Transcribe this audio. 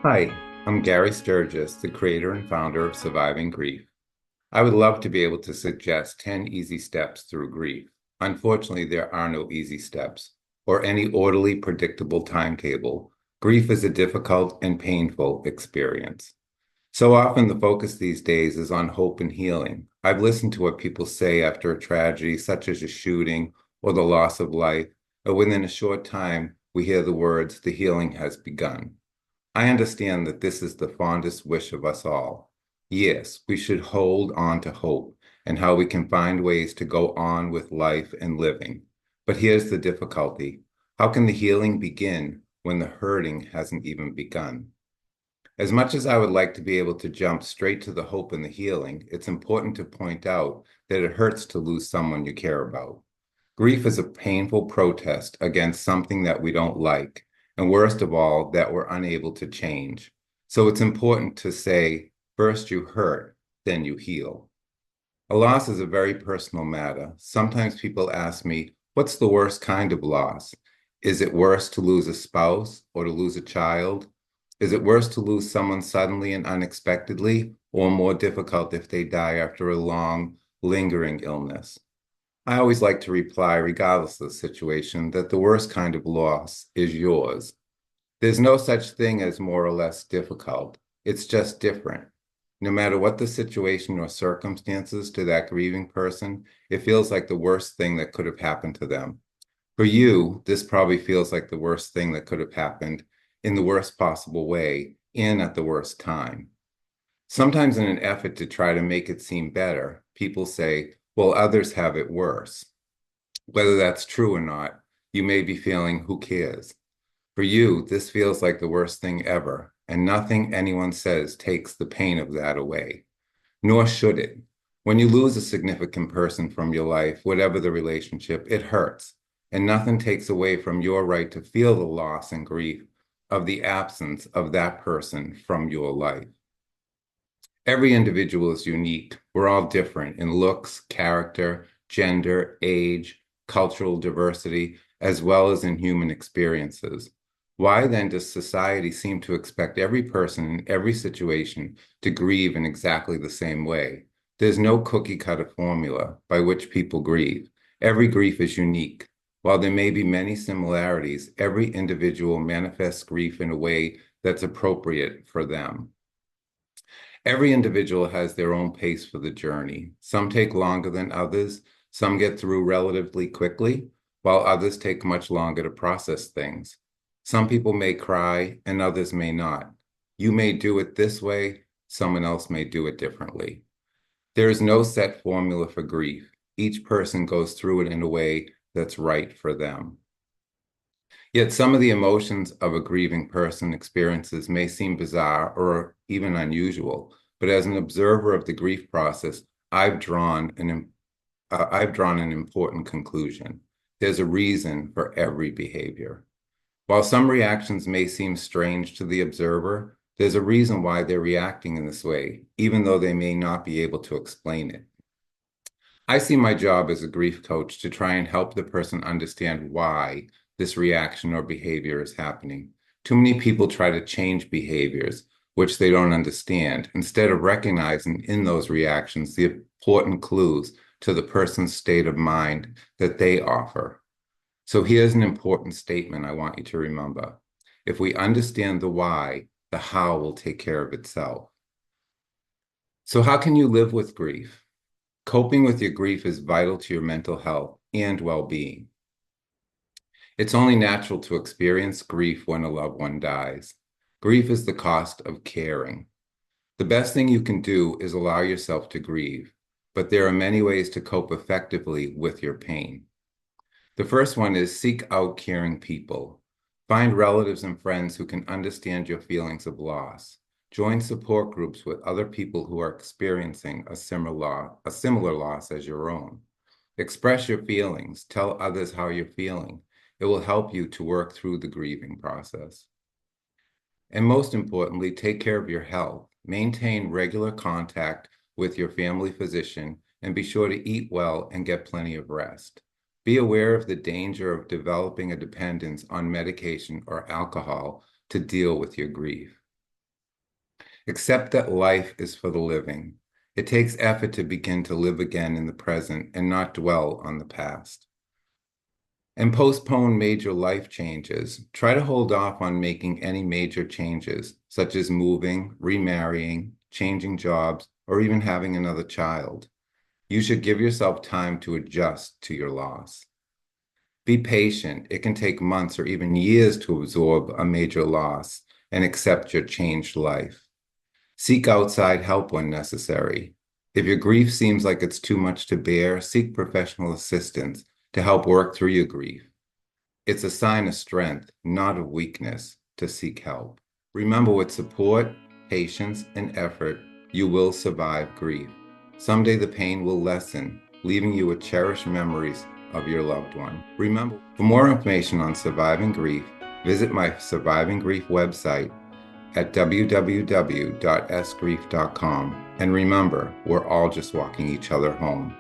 Hi, I'm Gary Sturgis, the creator and founder of Surviving Grief. I would love to be able to suggest 10 easy steps through grief. Unfortunately, there are no easy steps or any orderly, predictable timetable. Grief is a difficult and painful experience. So often, the focus these days is on hope and healing. I've listened to what people say after a tragedy, such as a shooting or the loss of life, and within a short time, we hear the words, the healing has begun. I understand that this is the fondest wish of us all. Yes, we should hold on to hope and how we can find ways to go on with life and living. But here's the difficulty. How can the healing begin when the hurting hasn't even begun? As much as I would like to be able to jump straight to the hope and the healing, it's important to point out that it hurts to lose someone you care about. Grief is a painful protest against something that we don't like, and worst of all, that we're unable to change. So it's important to say, first you hurt, then you heal. A loss is a very personal matter. Sometimes people ask me, what's the worst kind of loss? Is it worse to lose a spouse or to lose a child? Is it worse to lose someone suddenly and unexpectedly, or more difficult if they die after a long, lingering illness? I always like to reply, regardless of the situation, that the worst kind of loss is yours. There's no such thing as more or less difficult. It's just different. No matter what the situation or circumstances to that grieving person, it feels like the worst thing that could have happened to them. For you, this probably feels like the worst thing that could have happened in the worst possible way and at the worst time. Sometimes, in an effort to try to make it seem better, people say, well, others have it worse. Whether that's true or not, you may be feeling, who cares? For you, this feels like the worst thing ever, and nothing anyone says takes the pain of that away, nor should it. When you lose a significant person from your life, whatever the relationship, it hurts, and nothing takes away from your right to feel the loss and grief of the absence of that person from your life. Every individual is unique. We're all different in looks, character, gender, age, cultural diversity, as well as in human experiences. Why then does society seem to expect every person in every situation to grieve in exactly the same way? There's no cookie cutter formula by which people grieve. Every grief is unique. While there may be many similarities, every individual manifests grief in a way that's appropriate for them. Every individual has their own pace for the journey. Some take longer than others. Some get through relatively quickly, while others take much longer to process things. Some people may cry and others may not. You may do it this way, someone else may do it differently. There is no set formula for grief. Each person goes through it in a way that's right for them. Yet some of the emotions of a grieving person experiences may seem bizarre or even unusual, but as an observer of the grief process, I've drawn an important conclusion. There's a reason for every behavior. While some reactions may seem strange to the observer, there's a reason why they're reacting in this way, even though they may not be able to explain it. I see my job as a grief coach to try and help the person understand why this reaction or behavior is happening. Too many people try to change behaviors which they don't understand, instead of recognizing in those reactions the important clues to the person's state of mind that they offer. So here's an important statement I want you to remember. If we understand the why, the how will take care of itself. So how can you live with grief? Coping with your grief is vital to your mental health and well-being. It's only natural to experience grief when a loved one dies. Grief is the cost of caring. The best thing you can do is allow yourself to grieve, but there are many ways to cope effectively with your pain. The first one is seek out caring people. Find relatives and friends who can understand your feelings of loss. Join support groups with other people who are experiencing a similar loss as your own. Express your feelings. Tell others how you're feeling. It will help you to work through the grieving process. And most importantly, take care of your health. Maintain regular contact with your family physician and be sure to eat well and get plenty of rest. Be aware of the danger of developing a dependence on medication or alcohol to deal with your grief. Accept that life is for the living. It takes effort to begin to live again in the present and not dwell on the past. And postpone major life changes. Try to hold off on making any major changes, such as moving, remarrying, changing jobs, or even having another child. You should give yourself time to adjust to your loss. Be patient. It can take months or even years to absorb a major loss and accept your changed life. Seek outside help when necessary. If your grief seems like it's too much to bear, seek professional assistance to help work through your grief. It's a sign of strength, not of weakness, to seek help. Remember, with support, patience, and effort, you will survive grief. Someday the pain will lessen, leaving you with cherished memories of your loved one. Remember, for more information on surviving grief, visit my Surviving Grief website at www.sgrief.com. And remember, we're all just walking each other home.